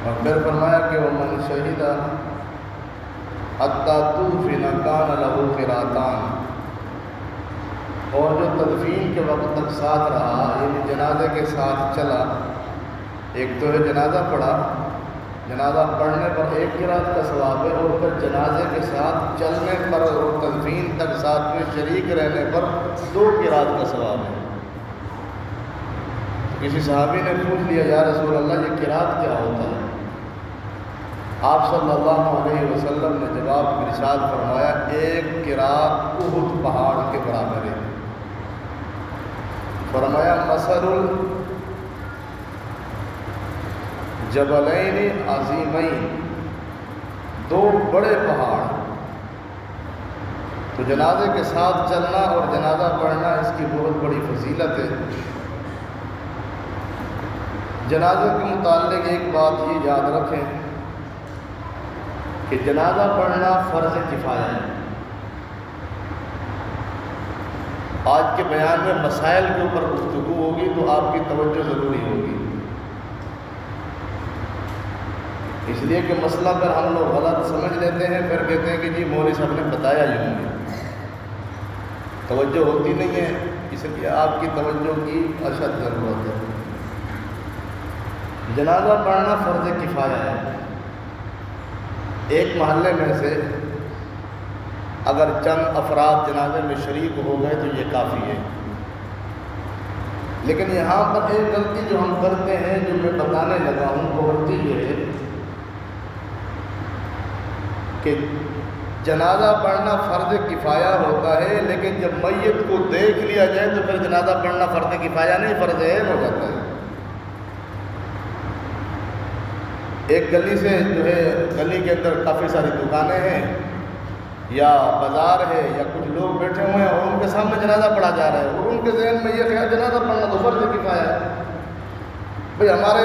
اور پھر فرمایا کہ وہ من شہید حتی توفی کان لہ قراتان، اور جو تدفین کے وقت تک ساتھ رہا، یعنی جنازے کے ساتھ چلا، ایک تو ہے جنازہ پڑھا، جنازہ پڑھنے پر 1 قرات کا ثواب ہے، اور پھر جنازے کے ساتھ چلنے پر اور تدفین تک ساتھ میں شریک رہنے پر 2 قرات کا ثواب ہے۔ کسی صحابی نے پوچھ لیا یا رسول اللہ یہ قرات کیا ہوتا ہے؟ آپ صلی اللہ علیہ وسلم نے جواب ارشاد فرمایا 1 قرات احد پہاڑ کے برابر ہے۔ فرمایا مثل الجبلین عظیمین، 2 بڑے پہاڑ، تو جنازے کے ساتھ چلنا اور جنازہ پڑھنا اس کی بہت بڑی فضیلت ہے۔ جنازے کے متعلق ایک بات یہ یاد رکھیں کہ جنازہ پڑھنا فرض کفایہ ہے۔ آج کے بیان میں مسائل کے اوپر گفتگو ہوگی تو آپ کی توجہ ضروری ہوگی، اس لیے کہ مسئلہ اگر ہم لوگ غلط سمجھ لیتے ہیں پھر کہتے ہیں کہ جی مولوی صاحب نے بتایا ہی نہیں، توجہ ہوتی نہیں ہے، اس لیے آپ کی توجہ کی اشد ضرورت ہے۔ جنازہ پڑھنا فرض کفایہ ہے۔ ایک محلے میں سے اگر چند افراد جنازے میں شریک ہو گئے تو یہ کافی ہے، لیکن یہاں پر ایک غلطی جو ہم کرتے ہیں، جو میں بتانے لگا ہوں، وہ غلطی یہ ہے کہ جنازہ پڑھنا فرض کفایہ ہوتا ہے، لیکن جب میت کو دیکھ لیا جائے تو پھر جنازہ پڑھنا فرض کفایہ نہیں، فرض عین ہو جاتا ہے۔ ایک گلی سے جو ہے گلی کے اندر کافی ساری دکانیں ہیں یا بازار ہے یا کچھ لوگ بیٹھے ہوئے ہیں اور ان کے سامنے جنازہ پڑھا جا رہا ہے، اور ان کے ذہن میں یہ خیال جنازہ پڑھنا تو فرض کفایہ ہے۔ بھئی ہمارے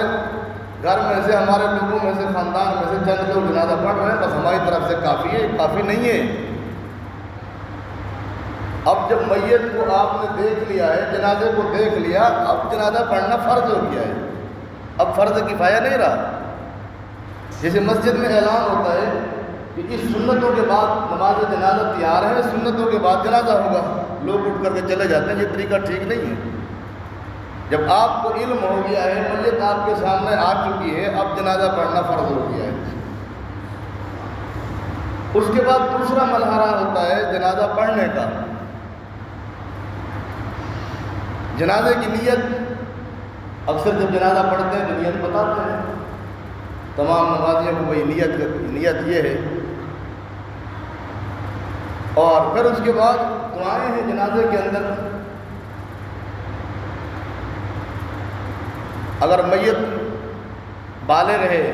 گھر میں سے، ہمارے لوگوں میں سے، خاندان میں سے چند لوگ جنازہ پڑھ رہے ہیں، بس ہماری طرف سے کافی ہے، کافی نہیں ہے۔ اب جب میت کو آپ نے دیکھ لیا ہے، جنازے کو دیکھ لیا، اب جنازہ پڑھنا فرض ہو گیا ہے، اب فرض کفایہ نہیں رہا۔ جیسے مسجد میں اعلان ہوتا ہے کہ اس سنتوں کے بعد نماز جنازہ تیار ہے، سنتوں کے بعد جنازہ ہوگا، لوگ اٹھ کر کے چلے جاتے ہیں، یہ طریقہ ٹھیک نہیں ہے۔ جب آپ کو علم ہو گیا ہے، میت آپ کے سامنے آ چکی ہے، اب جنازہ پڑھنا فرض ہو گیا ہے۔ اس کے بعد دوسرا مرحلہ ہوتا ہے جنازہ پڑھنے کا۔ جنازے کی نیت اکثر جب جنازہ پڑھتے ہیں تو نیت بتاتے ہیں تمام نمازیوں کو، بھئی نیت یہ ہے، اور پھر اس کے بعد دعائیں ہیں جنازے کے اندر۔ اگر میت بالغ ہے،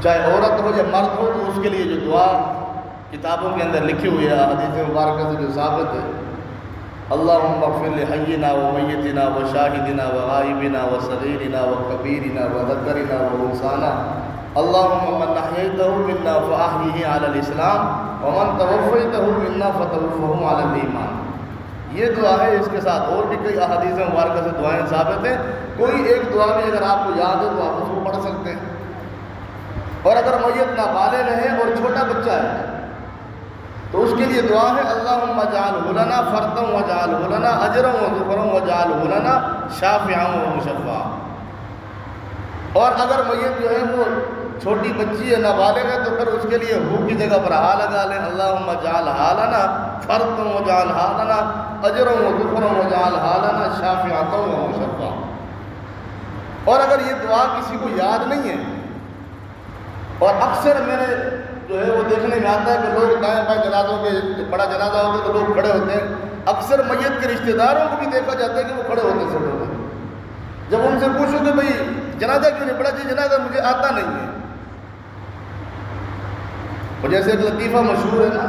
چاہے عورت ہو یا مرد ہو، تو اس کے لیے جو دعا کتابوں کے اندر لکھی ہوئی ہے، حدیث مبارکہ سے جو ثابت ہے، اللہم اغفر لحینا و میتنا و شاہدنا و غائبنا و صغیرنا و کبیرنا و ذکرنا و انسانا، اللہم من احییتہ منا فاحیہ علی الاسلام ومن توفیتہ منا فتوفہ علی الایمان۔ یہ دعا ہے، اس کے ساتھ اور بھی کئی احادیث مبارکہ سے دعائیں ثابت ہیں، کوئی ایک دعا بھی اگر آپ کو یاد ہے تو آپ اس کو پڑھ سکتے ہیں۔ اور اگر میت نابالغ ہے اور چھوٹا بچہ ہے تو اس کے لیے دعا ہے اللہم اجعلہ لنا فردا واجعلہ لنا اجرا وذخرا واجعلہ لنا شافعا ومشفعا۔ اور اگر میت جو ہے وہ چھوٹی بچی ہے، نابالغ ہے، تو پھر اس کے لیے ہو کی جگہ پر ہا لگا لیں، اللہم اجعلہ لنا فردا واجعلہ لنا اجرا وذخرا واجعلہ لنا شافعا ومشفعا۔ اور اگر یہ دعا کسی کو یاد نہیں ہے، اور اکثر میں نے جو ہے وہ دیکھنے میں آتا ہے کہ لوگ دائیں بائیں جنازوں کے، بڑا جنازہ ہوتا ہے تو لوگ کھڑے ہوتے ہیں، اکثر میت کے رشتہ داروں کو بھی دیکھا جاتا ہے کہ وہ کھڑے ہوتے ہیں سب۔ جب ان سے پوچھو کہ بھئی جنازہ کیوں نہیں پڑھا؟ جی جنازہ مجھے آتا نہیں ہے۔ اور جیسے ایک لطیفہ مشہور ہے نا،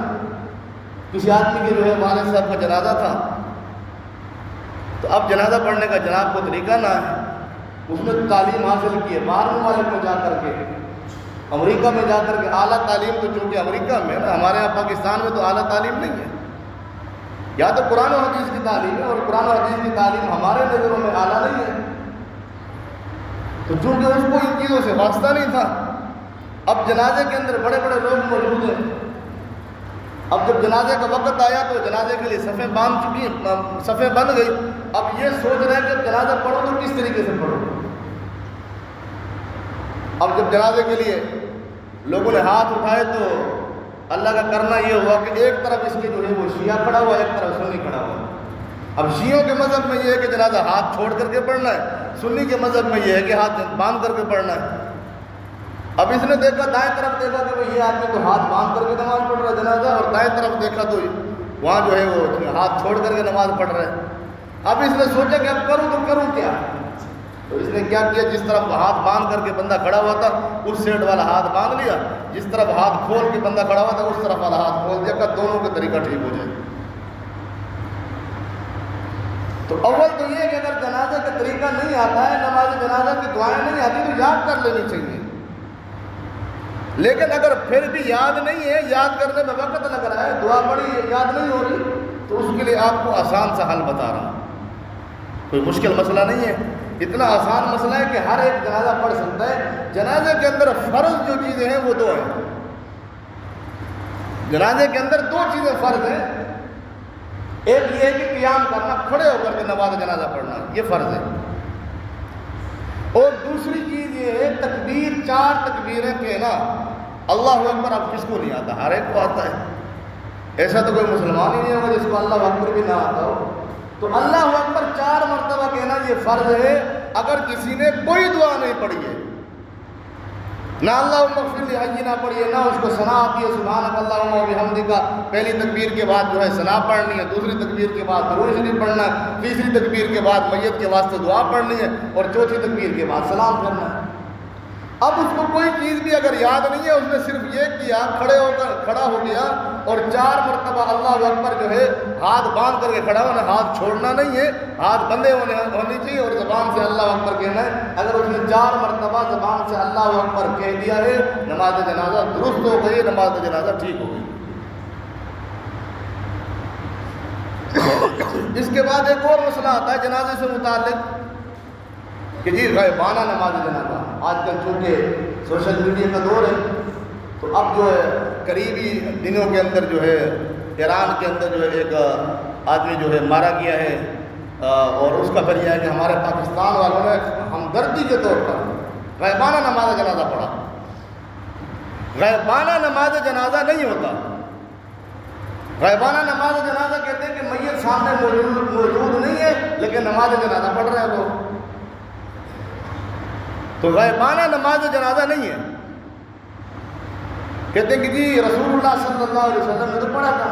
کسی آدمی کے جو ہے والد صاحب کا جنازہ تھا، تو اب جنازہ پڑھنے کا جناب کو طریقہ نہ ہے، اس نے تعلیم حاصل کی ہے باہر ممالک میں جا کر کے، امریکہ میں جا کر کے اعلیٰ تعلیم، تو چونکہ امریکہ میں نا، ہمارے یہاں پاکستان میں تو اعلیٰ تعلیم نہیں ہے، یا تو قرآن و حدیث کی تعلیم ہے، اور قرآن و حدیث کی تعلیم ہمارے نظروں میں اعلیٰ نہیں ہے۔ تو چونکہ اس کو ان چیزوں سے واسطہ نہیں تھا، اب جنازے کے اندر بڑے بڑے لوگ موجود ہیں، اب جب جنازے کا وقت آیا تو جنازے کے لیے صفیں بند گئی، اب یہ سوچ رہے ہیں کہ جنازہ پڑھو تو کس طریقے سے پڑھو۔ اب جب جنازے کے لیے لوگوں نے ہاتھ اٹھائے تو اللہ کا کرنا یہ ہوا کہ ایک طرف اس کے جو ہے وہ شیعہ کھڑا ہوا، ایک طرف سنی کھڑا ہوا۔ اب شیعوں کے مذہب میں یہ ہے کہ جنازہ ہاتھ چھوڑ کر کے پڑھنا ہے، سنی کے مذہب میں یہ ہے کہ ہاتھ باندھ کر کے پڑھنا ہے۔ اب اس نے دیکھا دائیں طرف دیکھا کہ یہ آدمی تو ہاتھ باندھ کر کے نماز پڑھ رہا ہے جنازہ، اور دائیں طرف دیکھا تو وہاں جو ہے وہ ہاتھ چھوڑ کر کے نماز پڑھ رہا ہے۔ اب اس نے سوچا کہ اب کروں تو کروں کیا، تو اس نے کیا کیا، جس طرف ہاتھ باندھ کر کے بندہ کھڑا ہوا تھا اس سائڈ والا ہاتھ باندھ لیا، جس طرف ہاتھ کھول کے بندہ کھڑا ہوا تھا اس طرف والا ہاتھ کھول دیا، کہ دونوں کا طریقہ ٹھیک ہو جائے۔ تو اول تو یہ کہ اگر جنازہ کا طریقہ نہیں آتا ہے، نماز جنازہ کی دعائیں نہیں آتی تو یاد کر لینی چاہیے، لیکن اگر پھر بھی یاد نہیں ہے، یاد کرنے میں وقت لگ رہا ہے، دعا بڑی یاد نہیں ہو رہی، تو اس کے لیے آپ کو آسان سا حل بتا رہا ہوں، کوئی مشکل مسئلہ نہیں ہے، اتنا آسان مسئلہ ہے کہ ہر ایک جنازہ پڑھ سکتا ہے۔ جنازے کے اندر فرض جو چیزیں ہیں وہ دو ہیں، جنازے کے اندر دو چیزیں فرض ہیں، ایک یہ ہے کہ قیام کرنا، کھڑے ہو کر کے نماز جنازہ پڑھنا، یہ فرض ہے، اور دوسری چیز یہ ہے تکبیر، 4 تکبیریں کہنا، اللہ اکبر اب کس کو نہیں آتا، ہر ایک کو آتا ہے، ایسا تو کوئی مسلمان ہی نہیں ہوگا جس کو اللہ اکبر بھی نہ آتا ہو، تو اللہ اکبر 4 مرتبہ کہنا یہ فرض ہے۔ اگر کسی نے کوئی دعا نہیں پڑھی ہے، نہ اللہم اغفر لی حینا پڑھی ہے، نہ اس کو ثنا آتی ہے سبحانک اللہم و بحمدک، پہلی تکبیر کے بعد جو ہے ثنا پڑھنی ہے، دوسری تکبیر کے بعد درود شریف پڑھنا ہے، تیسری تکبیر کے بعد میت کے واسطے دعا پڑھنی ہے، اور چوتھی تکبیر کے بعد سلام کرنا ہے۔ اب اس کو کوئی چیز بھی اگر یاد نہیں ہے، اس نے صرف یہ کیا، کھڑا ہو گیا اور 4 مرتبہ اللہ اکبر جو ہے ہاتھ باندھ کر کے کھڑا ہونا، ہاتھ چھوڑنا نہیں ہے، ہاتھ بندے ہونی چاہیے اور زبان سے اللہ اکبر کہنا ہے۔ اگر اس نے 4 مرتبہ زبان سے اللہ اکبر کہہ دیا ہے، نماز جنازہ درست ہو گئی، نماز جنازہ ٹھیک ہو گئی۔ اس کے بعد ایک اور مسئلہ آتا ہے جنازے سے متعلق کہ جی غائبانہ نماز جنازہ، آج کل چونکہ سوشل میڈیا کا دور ہے، تو اب جو ہے قریبی دنوں کے اندر جو ہے ایران کے اندر جو ہے ایک آدمی جو ہے مارا گیا ہے، اور اس کا پھر یہ ہے کہ ہمارے پاکستان والوں نے ہمدردی کے طور پر غائبانہ نماز جنازہ پڑھا۔ غائبانہ نماز جنازہ نہیں ہوتا، غائبانہ نماز جنازہ کہتے ہیں کہ میت سامنے موجود نہیں ہے لیکن نماز جنازہ پڑھ رہے ہیں لوگ، تو غائبانہ نماز جنازہ نہیں ہے۔ کہتے ہیں کہ جی رسول اللہ صلی اللہ علیہ وسلم نے تو پڑھا تھا،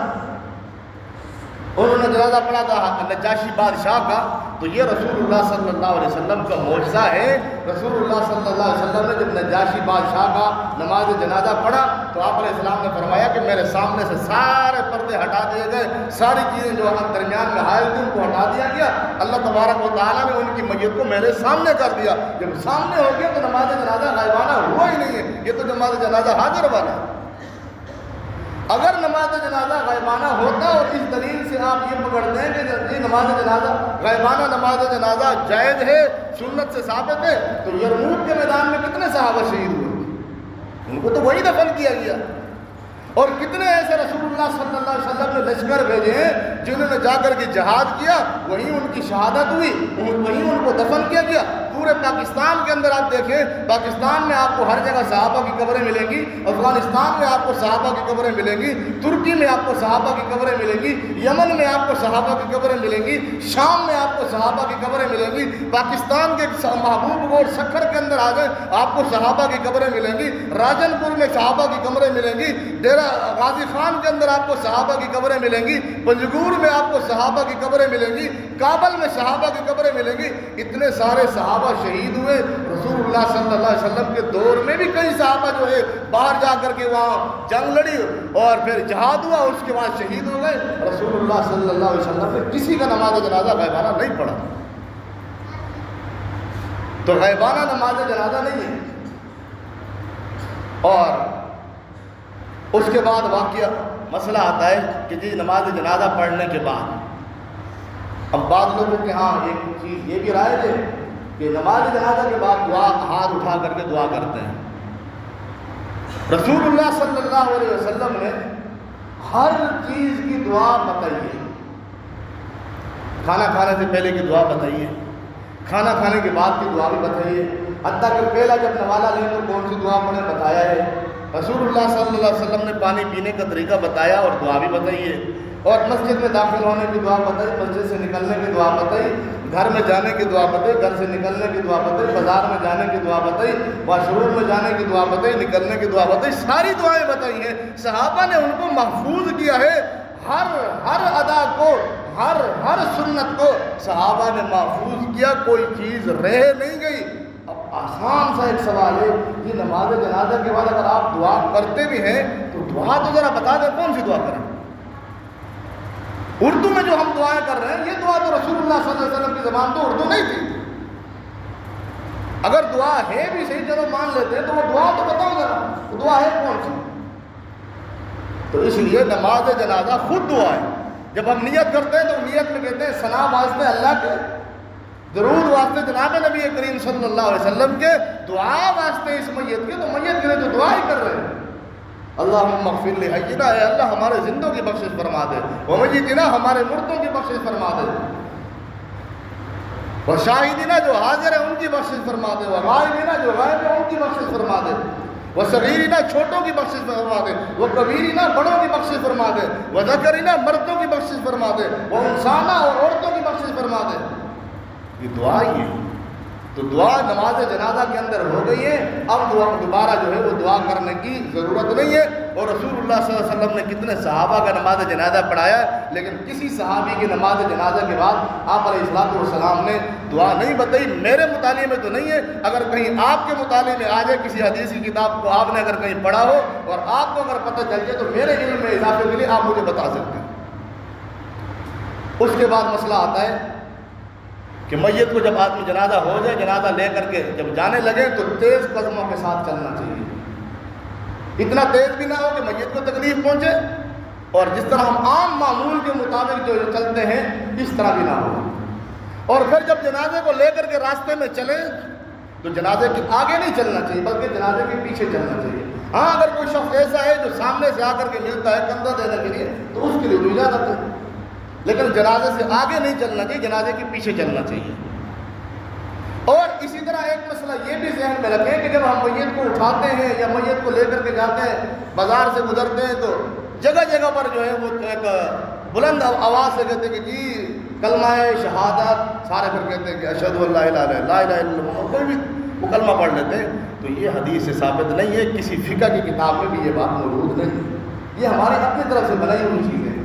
انہوں نے جنازہ پڑھا تھا نجاشی بادشاہ کا، تو یہ رسول اللہ صلی اللہ علیہ وسلم کا معجزہ ہے۔ رسول اللہ صلی اللہ علیہ وسلم نے جب نجاشی بادشاہ کا نماز جنازہ پڑھا تو آپ علیہ السلام نے فرمایا کہ میرے سامنے سے سارے پردے ہٹا دیے گئے، ساری چیزیں جو درمیان میں حائل تھی ان کو ہٹا دیا گیا، اللہ تبارک و تعالیٰ نے ان کی میت کو میرے سامنے کر دیا۔ جب سامنے ہو گیا تو نماز جنازہ غائبانہ ہوا ہی نہیں ہے، یہ تو نماز جنازہ حاضر والا ہے۔ اگر نماز جنازہ غائبانہ ہوتا اور اس دلیل سے آپ یہ پکڑتے ہیں کہ نماز جنازہ غائبانہ نماز جنازہ جائز ہے، سنت سے ثابت ہے، تو یرموک کے میدان میں کتنے صحابہ شہید ہوئے، ان کو تو وہی دفن کیا گیا، اور کتنے ایسے رسول اللہ صلی اللہ علیہ وسلم نے لشکر بھیجے ہیں جنہوں نے جا کر کے جہاد کیا، وہیں ان کی شہادت ہوئی، وہیں ان کو دفن کیا گیا۔ پورے پاکستان کے اندر آپ دیکھیں، پاکستان میں آپ کو ہر جگہ صحابہ کی قبریں ملیں گی، افغانستان میں آپ کو صحابہ کی قبریں ملیں گی، ترکی میں آپ کو صحابہ کی قبریں ملیں گی، یمن میں آپ کو صحابہ کی قبریں ملیں گی، شام میں آپ کو صحابہ کی قبریں ملیں گی، پاکستان کے محبوب گوڑ سکھر کے اندر آ گئے آپ کو صحابہ کی قبریں ملیں گی، راجن پور میں صحابہ کی قبریں ملیں گی، ڈیرہ غازی خان کے اندر آپ کو صحابہ کی قبریں ملیں گی، پنجگور میں آپ کو صحابہ کی قبریں ملیں گی، کابل میں صحابہ کی قبریں ملیں گی۔ اتنے سارے صحابہ شہید ہوئے۔ رسول اللہ صلی اللہ علیہ وسلم کے دور میں بھی کئی صحابہ جو ہے باہر جا کر کے وہاں جنگ لڑی اور پھر جہاد ہوا، اس کے بعد شہید ہو گئے۔ رسول اللہ صلی اللہ علیہ وسلم نے کسی کا نماز جنازہ غائبانہ نہیں پڑھا، تو غائبانہ نماز جنازہ نہیں ہے۔ اور اس کے بعد واقعہ مسئلہ آتا ہے کہ جی نماز جنازہ پڑھنے کے بعد اب بعض لوگوں کے ہاں ایک چیز یہ بھی رائج ہے کہ نماز جنازہ کے بعد دعا ہاتھ اٹھا کر کے دعا کرتے ہیں. رسول اللہ صلی اللہ علیہ وسلم نے ہر چیز کی دعا بتائی ہے. کھانا کھانے سے پہلے کی دعا بتائیے، کھانا کھانے کے بعد کی دعا بھی بتائیے، حتیٰ کہ پہلا جب نوالا لیں تو کون سی دعا پڑھیں بتایا ہے. رسول اللہ صلی اللہ علیہ وسلم نے پانی پینے کا طریقہ بتایا اور دعا بھی بتائی ہے. اور مسجد میں داخل ہونے کی دعا بتائی، مسجد سے نکلنے کی دعا بتائی، گھر میں جانے کی دعا بتائی، گھر سے نکلنے کی دعا بتائی، بازار میں جانے کی دعا بتائی، واش روم میں جانے کی دعا بتائی، نکلنے کی دعا بتائی. ساری دعائیں بتائی ہیں. صحابہ نے ان کو محفوظ کیا ہے. ہر ادا کو، ہر سنت کو صحابہ نے محفوظ کیا، کوئی چیز رہ نہیں گئی. اب آسان سا ایک سوال ہے کہ نماز جنازہ کے بعد اگر آپ دعا کرتے بھی ہیں تو دعا تو ذرا بتا دیں کون سی دعا کریں. اردو میں جو ہم دعائیں کر رہے ہیں یہ دعا تو رسول اللہ صلی اللہ علیہ وسلم کی زبان تو اردو نہیں تھی. اگر دعا ہے بھی صحیح چلو مان لیتے ہیں تو وہ دعا تو بتاؤ ذرا وہ دعا ہے کون سی. تو اس لیے نماز جنازہ خود دعا ہے. جب ہم نیت کرتے ہیں تو نیت میں کہتے ہیں ثنا واسطے اللہ کے، درود واسطے جناب نبی کریم صلی اللہ علیہ وسلم کے، دعا واسطے اس میت کے. تو میت کے لیے تو دعا ہی کر رہے ہیں. اللہم اغفر لحینا، اے اللہ ہمارے زندوں کی بخشش فرما دے، ومیتنا ہمارے مردوں کی بخشش فرما دے، وشاہدینا جو حاضر ہیں ان کی بخشش فرما دے، وغائبینا جو غائب ہیں ان کی بخشش فرما دے، وصغیرنا چھوٹوں کی بخشش فرما دے، وکبیرنا بڑوں کی بخشش فرما دے، وذکرنا مردوں کی بخشش فرما دے، وانسانا اور عورتوں کی بخشش فرما دے. یہ دعا ہی ہے. تو دعا نماز جنازہ کے اندر ہو گئی ہے. اب دعا دوبارہ جو ہے وہ دعا کرنے کی ضرورت نہیں ہے. اور رسول اللہ صلی اللہ علیہ وسلم نے کتنے صحابہ کا نماز جنازہ پڑھایا ہے، لیکن کسی صحابی کی نماز جنازہ کے بعد آپ علیہ الصلوۃ والسلام نے دعا نہیں بتائی. میرے مطالعے میں تو نہیں ہے. اگر کہیں آپ کے مطالعے میں آ جائے کسی حدیث کی کتاب کو آپ نے اگر کہیں پڑھا ہو اور آپ کو اگر پتہ چل جائے تو میرے علم میں اضافے کے لیے آپ مجھے بتا سکتے ہیں. اس کے بعد مسئلہ آتا ہے کہ میت کو جب آدمی جنازہ ہو جائے، جنازہ لے کر کے جب جانے لگے تو تیز قدموں کے ساتھ چلنا چاہیے. اتنا تیز بھی نہ ہو کہ میت کو تکلیف پہنچے، اور جس طرح ہم عام معمول کے مطابق جو چلتے ہیں اس طرح بھی نہ ہو. اور پھر جب جنازے کو لے کر کے راستے میں چلیں تو جنازے کے آگے نہیں چلنا چاہیے بلکہ جنازے کے پیچھے چلنا چاہیے. ہاں اگر کوئی شخص ایسا ہے جو سامنے سے آ کر کے ملتا ہے کندھا دینے کے لیے تو اس کے لیے تو اجازت ہے، لیکن جنازے سے آگے نہیں چلنا چاہیے، جنازے کے پیچھے چلنا چاہیے. اور اسی طرح ایک مسئلہ یہ بھی ذہن میں رکھیں کہ جب ہم میت کو اٹھاتے ہیں یا میت کو لے کر کے جاتے ہیں، بازار سے گزرتے ہیں، تو جگہ جگہ پر جو ہے وہ ایک بلند آواز سے کہتے ہیں کہ جی کلمہ شہادت، سارے پھر کہتے ہیں کہ اشہد ان لا الہ الا اللہ، کوئی بھی کلمہ پڑھ لیتے ہیں. تو یہ حدیث سے ثابت نہیں ہے، کسی فقہ کی کتاب میں بھی یہ بات موجود نہیں. یہ ہماری اپنی طرف سے بنائی ہوئی چیز ہے.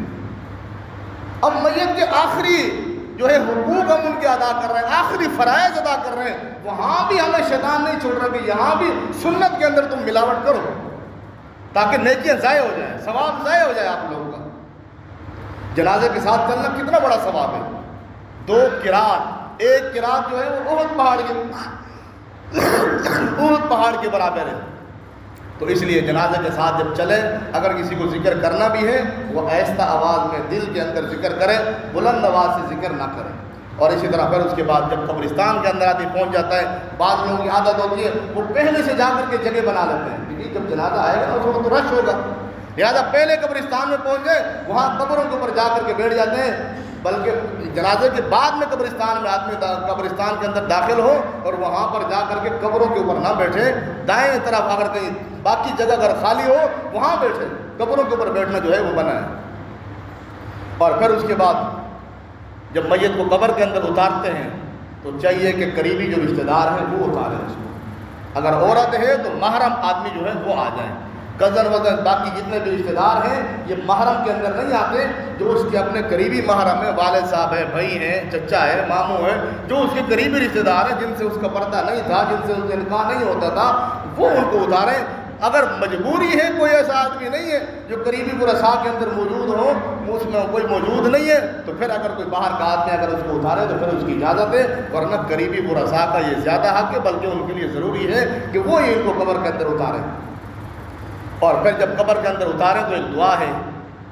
اب میت کے آخری جو ہے حقوق ہم ان کے ادا کر رہے ہیں، آخری فرائض ادا کر رہے ہیں، وہاں بھی ہمیں شیطان نہیں چھوڑ رہا کہ یہاں بھی سنت کے اندر تم ملاوٹ کرو تاکہ نیکیاں ضائع ہو جائیں، ثواب ضائع ہو جائے آپ لوگوں کا. جنازے کے ساتھ چلنا کتنا بڑا ثواب ہے. 2 قرات، ایک قرات جو ہے وہ احد پہاڑ کے برابر ہے. تو اس لیے جنازے کے ساتھ جب چلے، اگر کسی کو ذکر کرنا بھی ہے وہ آہستہ آواز میں دل کے اندر ذکر کرے، بلند آواز سے ذکر نہ کرے. اور اسی طرح پھر اس کے بعد جب قبرستان کے اندر آدمی پہنچ جاتا ہے، بعض لوگوں کی عادت ہوتی ہے وہ پہلے سے جا کر کے جگہ بنا لیتے ہیں کیونکہ جب جنازہ آئے گا اس وقت تو رش ہوگا، لہٰذا پہلے قبرستان میں پہنچ جائے، وہاں قبروں کے اوپر جا کر کے بیٹھ جاتے ہیں. بلکہ جنازے کے بعد میں قبرستان میں آدمی قبرستان کے اندر داخل ہو اور وہاں پر جا کر کے قبروں کے اوپر نہ بیٹھے، دائیں طرف اگر کہیں باقی جگہ اگر خالی ہو وہاں بیٹھے. قبروں کے اوپر بیٹھنا جو ہے وہ منع ہے. اور پھر اس کے بعد جب میت کو قبر کے اندر اتارتے ہیں تو چاہیے کہ قریبی جو رشتہ دار ہیں وہ اتاریں اس کو. اگر عورت ہے تو محرم آدمی جو ہے وہ آ جائیں. کزن وزن باقی جتنے بھی رشتہ دار ہیں یہ محرم کے اندر نہیں آتے. جو اس کے اپنے قریبی محرم ہے، والد صاحب ہے، بھائی ہیں، چچا ہے، ماموں ہے، جو اس کے قریبی رشتہ دار ہیں جن سے اس کا پردہ نہیں تھا، جن سے اس کا نکاح نہیں ہوتا تھا، وہ ان کو اتاریں. اگر مجبوری ہے، کوئی ایسا آدمی نہیں ہے جو قریبی ورثاء کے اندر موجود ہو، اس میں کوئی موجود نہیں ہے، تو پھر اگر کوئی باہر کا آدمی اگر اس کو اتارے تو پھر اس کی اجازت ہے. ورنہ قریبی ورثاء کا یہ زیادہ حق ہے، بلکہ ان کے لیے ضروری ہے کہ وہ ان کو قبر کے اندر اتاریں. اور پھر جب قبر کے اندر اتاریں تو ایک دعا ہے،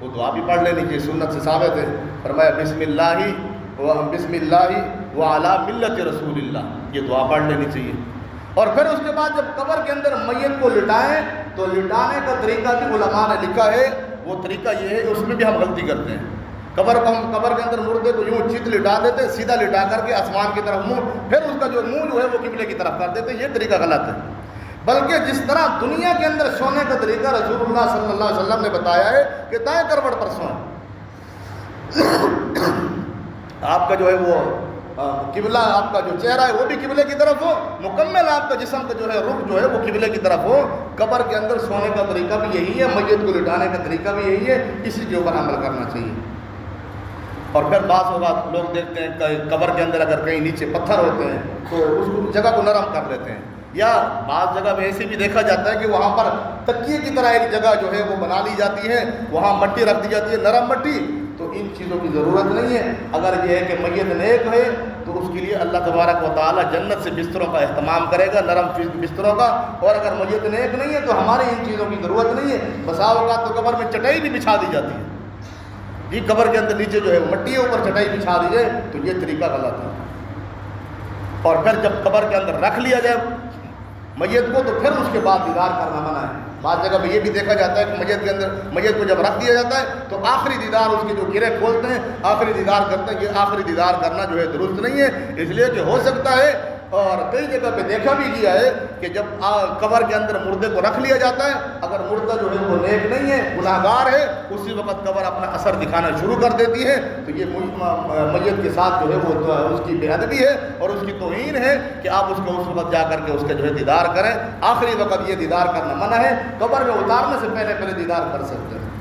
وہ دعا بھی پڑھ لینی چاہیے، سنت سے ثابت ہے. فرمایا بسم اللہ وعلی ملت رسول اللہ، یہ دعا پڑھ لینی چاہیے۔ اور پھر اس کے بعد جب قبر کے اندر میت کو لٹائیں تو لٹانے کا طریقہ بھی علماء نے لکھا ہے، وہ طریقہ یہ ہے، اس میں بھی ہم غلطی کرتے ہیں۔ قبر کے اندر مردے کو یوں چیت لٹا دیتے، سیدھا لٹا کر کے آسمان کی طرف منہ، پھر اس کا جو منہ جو ہے وہ قبلے کی طرف کر دیتے، یہ طریقہ غلط ہے۔ بلکہ جس طرح دنیا کے اندر سونے کا طریقہ رسول اللہ صلی اللہ علیہ وسلم نے بتایا ہے کہ دائیں کروٹ پر سوئیں، آپ کا جو ہے وہ قبلہ، آپ کا جو چہرہ ہے وہ بھی قبلے کی طرف ہو، مکمل آپ کا جسم کا جو ہے رخ جو ہے وہ قبلے کی طرف ہو۔ قبر کے اندر سونے کا طریقہ بھی یہی ہے، میت کو لٹانے کا طریقہ بھی یہی ہے، اسی کے اوپر عمل کرنا چاہیے۔ اور پھر بعض اوقات لوگ دیکھتے ہیں کہ قبر کے اندر اگر کہیں نیچے پتھر ہوتے ہیں تو اس جگہ کو نرم کر لیتے ہیں، یا بعض جگہ میں ایسے بھی دیکھا جاتا ہے کہ وہاں پر تکیے کی طرح ایک جگہ جو ہے وہ بنا لی جاتی ہے، وہاں مٹی رکھ دی جاتی ہے، نرم مٹی۔ تو ان چیزوں کی ضرورت نہیں ہے۔ اگر یہ ہے کہ میت نیک ہے تو اس کے لیے اللہ تبارک و تعالیٰ جنت سے بستروں کا اہتمام کرے گا، نرم بستروں کا۔ اور اگر میت نیک نہیں ہے تو ہماری ان چیزوں کی ضرورت نہیں ہے۔ بسا اوقات تو قبر میں چٹائی بھی بچھا دی جاتی ہے، جی قبر کے اندر نیچے جو ہے مٹی اوپر چٹائی بچھا دی جائے، تو یہ طریقہ غلط ہے۔ اور پھر جب قبر کے اندر رکھ لیا جائے میت کو تو پھر اس کے بعد دیدار کرنا منع ہے۔ بعض جگہ پہ یہ بھی دیکھا جاتا ہے کہ میت کو جب رکھ دیا جاتا ہے تو آخری دیدار اس کے جو گرے کھولتے ہیں، آخری دیدار کرتے ہیں۔ یہ آخری دیدار کرنا جو ہے درست نہیں ہے، اس لیے کہ ہو سکتا ہے، اور کئی جگہ پہ دیکھا بھی گیا ہے کہ جب قبر کے اندر مردے کو رکھ لیا جاتا ہے، اگر مردہ جو ہے وہ نیک نہیں ہے، گناہگار ہے، اسی وقت قبر اپنا اثر دکھانا شروع کر دیتی ہے، تو یہ میت کے ساتھ جو ہے وہ اس کی بے ادبی ہے اور اس کی توہین ہے کہ آپ اس کو اس وقت جا کر کے اس کا جو ہے دیدار کریں۔ آخری وقت یہ دیدار کرنا منع ہے، قبر میں اتارنے سے پہلے دیدار کر سکتے ہیں۔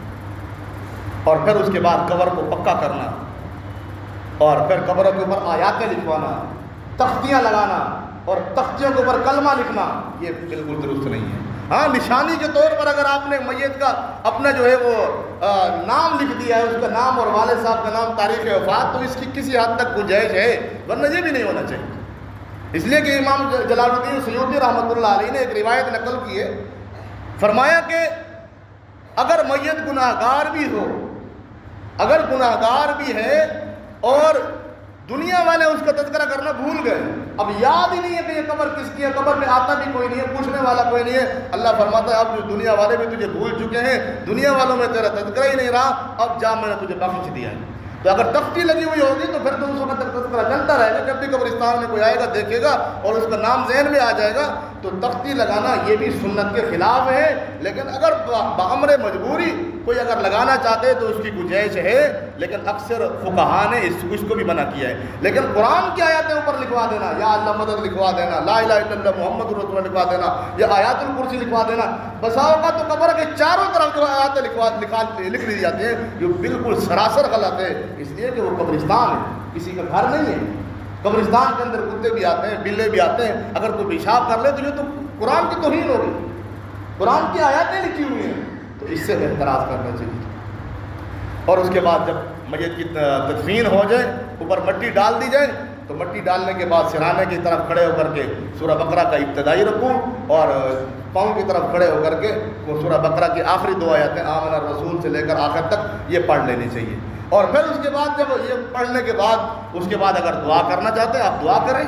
اور پھر اس کے بعد قبر کو پکا کرنا، اور پھر قبروں کے اوپر آیاتیں لکھوانا، تختیاں لگانا اور تختیوں کے اوپر کلمہ لکھنا، یہ بالکل درست نہیں ہے۔ ہاں، نشانی کے طور پر اگر آپ نے میت کا اپنا جو ہے وہ نام لکھ دیا ہے، اس کا نام اور والد صاحب کا نام، تاریخ وفات، تو اس کی کسی حد تک گنجائش ہے، ورنہ یہ بھی نہیں ہونا چاہیے۔ اس لیے کہ امام جلال الدین سیوطی رحمۃ اللہ علیہ نے ایک روایت نقل کی ہے، فرمایا کہ اگر میت گناہگار بھی ہو، اگر گناہگار بھی ہے اور دنیا والے اس کا تذکرہ کرنا بھول گئے، اب یاد ہی نہیں ہے کہ یہ قبر کس کی ہے، قبر میں آتا بھی کوئی نہیں ہے، پوچھنے والا کوئی نہیں ہے، اللہ فرماتا ہے اب جو دنیا والے بھی تجھے بھول چکے ہیں، دنیا والوں میں تیرا تذکرہ ہی نہیں رہا، اب جا میں نے تجھے بخش دیا ہے۔ تو اگر تختی لگی ہوئی ہوگی تو پھر تو اس وقت تک تذکرہ چلتا رہے گا، جب بھی قبرستان میں کوئی آئے گا دیکھے گا اور اس کا نام ذہن میں آ جائے گا۔ تو تختی لگانا یہ بھی سنت کے خلاف ہے، لیکن اگر بامر مجبوری کوئی اگر لگانا چاہتے ہیں تو اس کی گنجائش ہے، لیکن اکثر فقہاء نے اس کو بھی منع کیا ہے۔ لیکن قرآن کی آیاتیں اوپر لکھوا دینا، یا اللہ مدد لکھوا دینا، لا الہ الا اللہ محمد رسول اللہ لکھوا دینا، یا آیات الکرسی لکھوا دینا، بسا اوقات تو قبر کے چاروں طرف جو آیاتیں لکھ لی جاتی ہیں، جو بالکل سراسر غلط ہے، اس لیے کہ وہ قبرستان ہے، کسی کا گھر نہیں ہے۔ قبرستان کے اندر کتے بھی آتے ہیں، بلے بھی آتے ہیں، اگر کوئی پیشاب کر لے تو یہ تو قرآن کی توہین ہوگی، قرآن کی آیاتیں لکھی ہوئی ہیں، تو اس سے اعتراض کرنا چاہیے۔ اور اس کے بعد جب میت کی تدفین ہو جائے، اوپر مٹی ڈال دی جائے، تو مٹی ڈالنے کے بعد سرانے کی طرف کھڑے ہو کر کے سورہ بقرہ کا ابتدائی رکوع اور پاؤں کی طرف کھڑے ہو کر کے وہ سورہ بقرہ کی آخری دو آیتیں آمن الرسول سے لے کر آخر تک یہ پڑھ لینی چاہیے۔ اور پھر اس کے بعد جب یہ پڑھنے کے بعد اس کے بعد اگر دعا کرنا چاہتے ہیں آپ دعا کریں،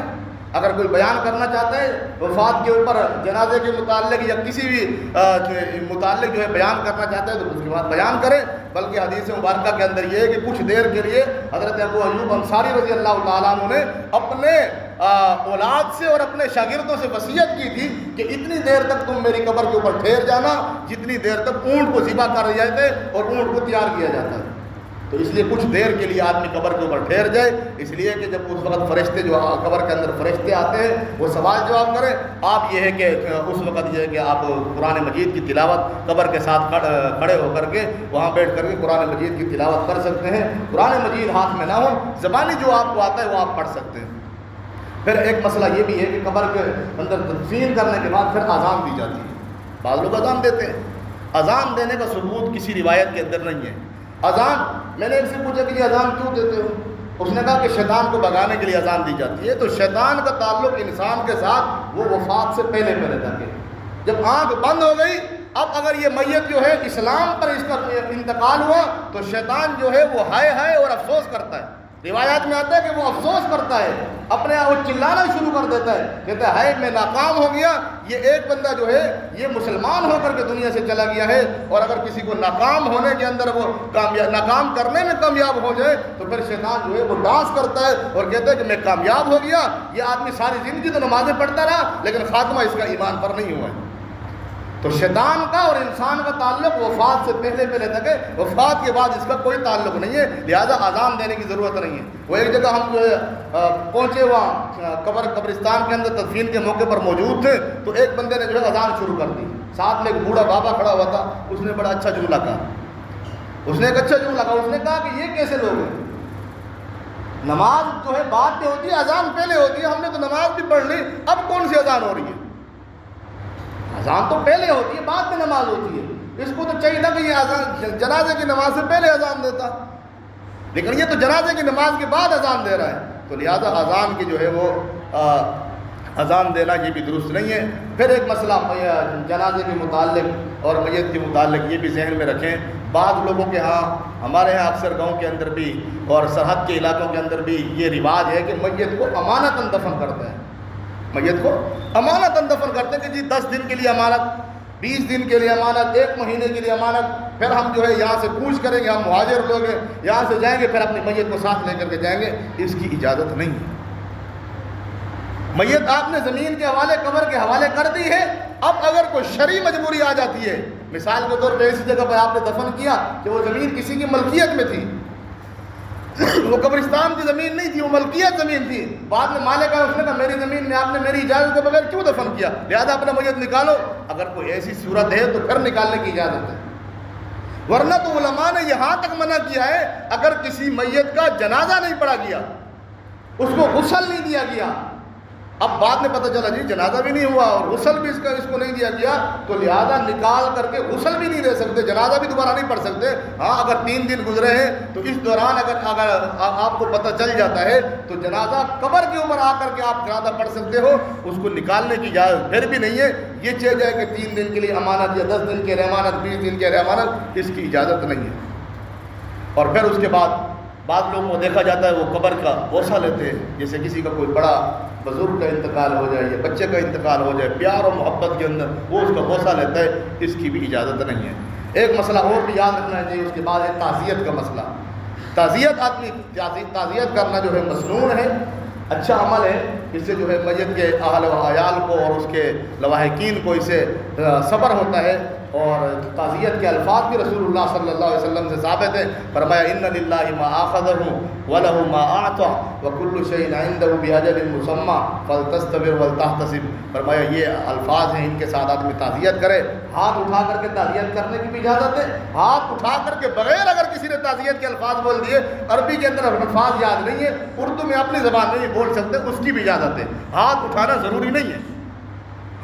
اگر کوئی بیان کرنا چاہتا ہے وفات کے اوپر، جنازے کے متعلق یا کسی بھی متعلق جو ہے بیان کرنا چاہتا ہے تو اس کے بعد بیان کریں۔ بلکہ حدیث مبارکہ کے اندر یہ ہے کہ کچھ دیر کے لیے حضرت ابو ایوب انصاری رضی اللہ تعالیٰ عنہ نے اپنے اولاد سے اور اپنے شاگردوں سے وصیت کی تھی کہ اتنی دیر تک تم میری قبر کے اوپر ٹھہر جانا جتنی دیر تک اونٹ کو ذبح کر رہے تھے اور اونٹ کو تیار کیا جاتا ہے۔ تو اس لیے کچھ دیر کے لیے آدمی قبر کے اوپر ٹھہر جائے، اس لیے کہ جب اس وقت فرشتے جو قبر کے اندر فرشتے آتے ہیں وہ سوال جواب کریں، آپ یہ ہے کہ اس وقت یہ ہے کہ آپ قرآن مجید کی تلاوت قبر کے ساتھ کھڑے ہو کر کے وہاں بیٹھ کر کے قرآن مجید کی تلاوت کر سکتے ہیں۔ قرآن مجید ہاتھ میں نہ ہو، زبانی جو آپ کو آتا ہے وہ آپ پڑھ سکتے ہیں۔ پھر ایک مسئلہ یہ بھی ہے کہ قبر کے اندر تدفین کرنے کے بعد پھر اذان دی جاتی ہے۔ بعض لوگ اذان دیتے ہیں، اذان دینے کا ثبوت کسی روایت کے اندر نہیں ہے۔ اذان، میں نے ایک سے پوچھا کہ یہ اذان کیوں دیتے ہو؟ اس نے کہا کہ شیطان کو بھگانے کے لیے اذان دی جاتی ہے۔ تو شیطان کا تعلق انسان کے ساتھ وہ وفات سے پہلے تک ہے، جب آنکھ بند ہو گئی، اب اگر یہ میت جو ہے اسلام پر اس کا انتقال ہوا تو شیطان جو ہے وہ ہائے ہائے اور افسوس کرتا ہے روایات میں آتا ہے کہ وہ افسوس کرتا ہے، اپنے آپ وہ چلانا شروع کر دیتا ہے، کہتا ہے میں ناکام ہو گیا، یہ ایک بندہ جو ہے یہ مسلمان ہو کر کے دنیا سے چلا گیا ہے۔ اور اگر کسی کو ناکام ہونے کے اندر وہ ناکام کرنے میں کامیاب ہو جائے تو پھر شیطان جو ہے وہ ڈانس کرتا ہے اور کہتا ہے کہ میں کامیاب ہو گیا، یہ آدمی ساری زندگی تو نمازیں پڑھتا رہا لیکن خاتمہ اس کا ایمان پر نہیں ہوا ہے۔ تو شیطان کا اور انسان کا تعلق وفات سے پہلے تک ہے، وفات کے بعد اس کا کوئی تعلق نہیں ہے، لہذا اذان دینے کی ضرورت نہیں ہے۔ وہ ایک جگہ ہم جو ہے پہنچے، وہاں قبرستان کے اندر تدفین کے موقع پر موجود تھے، تو ایک بندے نے جو ہے اذان شروع کر دی، ساتھ میں ایک بوڑھا بابا کھڑا ہوا تھا، اس نے بڑا اچھا جملہ کہا، اس نے کہا کہ یہ کیسے لوگ ہیں، نماز جو ہے بعد میں ہوتی ہے، اذان پہلے ہوتی ہے، ہم نے تو نماز بھی پڑھ لی، اب کون سی اذان ہو رہی ہے؟ اذان تو پہلے ہوتی ہے، بعد میں نماز ہوتی ہے۔ اس کو تو چاہیے تھا کہ یہ اذان جنازے کی نماز سے پہلے اذان دیتا، لیکن یہ تو جنازے کی نماز کے بعد اذان دے رہا ہے، تو لہذا اذان کی جو ہے وہ اذان دینا یہ بھی درست نہیں ہے۔ پھر ایک مسئلہ جنازے کے متعلق اور میت کے متعلق یہ بھی ذہن میں رکھیں، بعض لوگوں کے ہاں، ہمارے ہاں اکثر گاؤں کے اندر بھی اور سرحد کے علاقوں کے اندر بھی یہ رواج ہے کہ میت کو امانتاً دفن کرتے ہیں، میت کو امانتاً دفن کرتے ہیں کہ جی 10 دن کے لیے امانت، 20 دن کے لیے امانت، 1 مہینے کے لیے امانت، پھر ہم جو ہے یہاں سے کوچ کریں گے، ہم مہاجر لوگ ہیں، یہاں سے جائیں گے، پھر اپنی میت کو ساتھ لے کر کے جائیں گے۔ اس کی اجازت نہیں ہے۔ میت آپ نے زمین کے حوالے، قبر کے حوالے کر دی ہے، اب اگر کوئی شرعی مجبوری آ جاتی ہے، مثال کے طور پہ ایسی جگہ پر آپ نے دفن کیا کہ وہ زمین کسی کی ملکیت میں تھی، وہ قبرستان کی زمین نہیں تھی، وہ ملکیت زمین تھی، بعد میں مالک آیا، اس نے کہا میری زمین میں آپ نے میری اجازت کے بغیر کیوں دفن کیا، لہذا اپنا میت نکالو، اگر کوئی ایسی صورت ہے تو پھر نکالنے کی اجازت ہے، ورنہ تو علماء نے یہاں تک منع کیا ہے اگر کسی میت کا جنازہ نہیں پڑھا گیا، اس کو غسل نہیں دیا گیا، اب بعد میں پتہ چلا جی جنازہ بھی نہیں ہوا اور غسل بھی اس کو نہیں دیا گیا، تو لہذا نکال کر کے غسل بھی نہیں دے سکتے، جنازہ بھی دوبارہ نہیں پڑھ سکتے۔ ہاں اگر 3 دن گزرے ہیں تو اس دوران اگر آپ کو پتہ چل جاتا ہے تو جنازہ قبر کے اوپر آ کر کے آپ جنازہ پڑھ سکتے ہو، اس کو نکالنے کی اجازت پھر بھی نہیں ہے۔ یہ چیز ہے کہ 3 دن کے لیے امانت یا 10 دن کے لیے امانت، 20 دن کے لیے امانت، اس کی اجازت نہیں ہے۔ اور پھر اس کے بعد لوگوں کو دیکھا جاتا ہے وہ قبر کا بوسہ لیتے ہیں، جیسے کسی کا کوئی بڑا بزرگ کا انتقال ہو جائے یا بچے کا انتقال ہو جائے، پیار اور محبت کے اندر وہ اس کا بوسہ لیتا ہے، اس کی بھی اجازت نہیں ہے۔ ایک مسئلہ اور بھی یاد رکھنا چاہیے، اس کے بعد ہے تعزیت کا مسئلہ۔ تعزیت کرنا جو ہے مسنون ہے، اچھا عمل ہے، اس سے جو ہے میت کے اہل و عیال کو اور اس کے لواحقین کو اس سے صبر ہوتا ہے، اور تعزیت کے الفاظ بھی رسول اللہ صلی اللہ علیہ وسلم سے ثابت ہے، فرمایا ان للہ ما آخذہ ولہ ما اعطى وکل شیء عنده باجل مسمى فلتصبر ولتحتسب، فرمایا یہ الفاظ ہیں، ان کے ساتھ آدمی تعزیت کرے۔ ہاتھ اٹھا کر کے تعزیت کرنے کی بھی اجازت ہے، ہاتھ اٹھا کر کے بغیر اگر کسی نے تعزیت کے الفاظ بول دیے، عربی کے اندر الفاظ یاد نہیں ہے، اردو میں اپنی زبان میں بھی بول سکتے، اس کی بھی اجازت ہے۔ ہاتھ اٹھانا ضروری نہیں ہے،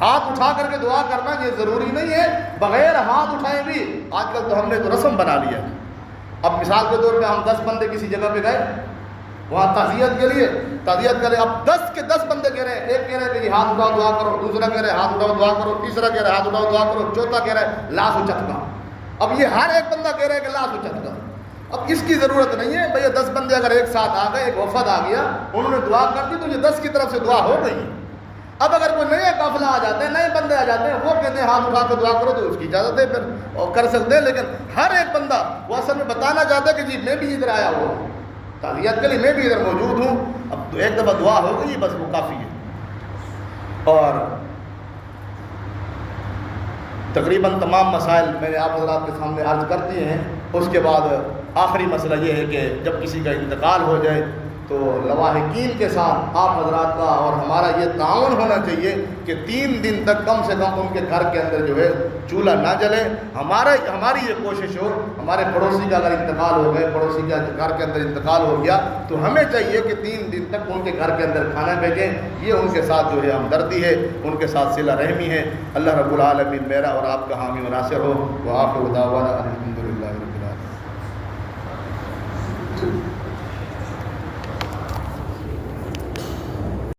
ہاتھ اٹھا کر کے دعا کرنا یہ ضروری نہیں ہے، بغیر ہاتھ اٹھائے بھی آج کل تو ہم نے تو رسم بنا لیا۔ اب مثال کے طور پہ ہم 10 بندے کسی جگہ پہ گئے، وہاں تعزیت کے لیے تعزیت کرے، اب 10 کے 10 بندے کہہ رہے ہیں، ایک کہہ رہے ہیں کہ ہاتھ اٹھاؤ دعا کرو، دوسرا کہہ رہے ہیں ہاتھ اٹھاؤ دعا کرو، تیسرا کہہ رہے ہیں ہاتھ اٹھاؤ دعا کرو، چوتھا کہہ رہا ہے لاش اچھتکا۔ اب یہ ہر ایک بندہ کہہ رہا ہے کہ لاش اچھتکا، اب اس کی ضرورت نہیں ہے بھئی، 10 بندے اگر ایک ساتھ آ گئے، ایک وفد آ گیا، انہوں نے دعا کر دی تو یہ 10 کی طرف سے دعا ہو گئی۔ اب اگر کوئی نئے قافلہ آ جاتے ہیں، نئے بندے آ جاتے ہیں، وہ کہتے ہیں ہاتھ اٹھا کے دعا کرو، تو اس کی اجازت ہے، پھر اور کر سکتے ہیں، لیکن ہر ایک بندہ وہ اصل میں بتانا چاہتا ہے کہ جی میں بھی ادھر آیا ہوا ہوں، تعزیت کے لیے میں بھی ادھر موجود ہوں، اب ایک دفعہ دعا ہو گئی بس وہ کافی ہے۔ اور تقریباً تمام مسائل میں نے آپ حضرات کے سامنے عرض کر دیے ہیں۔ اس کے بعد آخری مسئلہ یہ ہے کہ جب کسی کا انتقال ہو جائے تو لواحقین کے ساتھ آپ حضرات کا اور ہمارا یہ تعاون ہونا چاہیے کہ 3 دن تک کم سے کم ان کے گھر کے اندر جو ہے چولہا نہ جلے۔ ہماری یہ کوشش ہو، ہمارے پڑوسی کا اگر انتقال ہو گئے، پڑوسی کا گھر کے اندر انتقال ہو گیا، تو ہمیں چاہیے کہ 3 دن تک ان کے گھر کے اندر کھانا بھیجیں، یہ ان کے ساتھ جو ہے ہمدردی ہے، ان کے ساتھ صلہ رحمی ہے۔ اللہ رب العالمین میرا اور آپ کا حامی و ناصر ہو۔ وآخر دعوانا الحمدللہ۔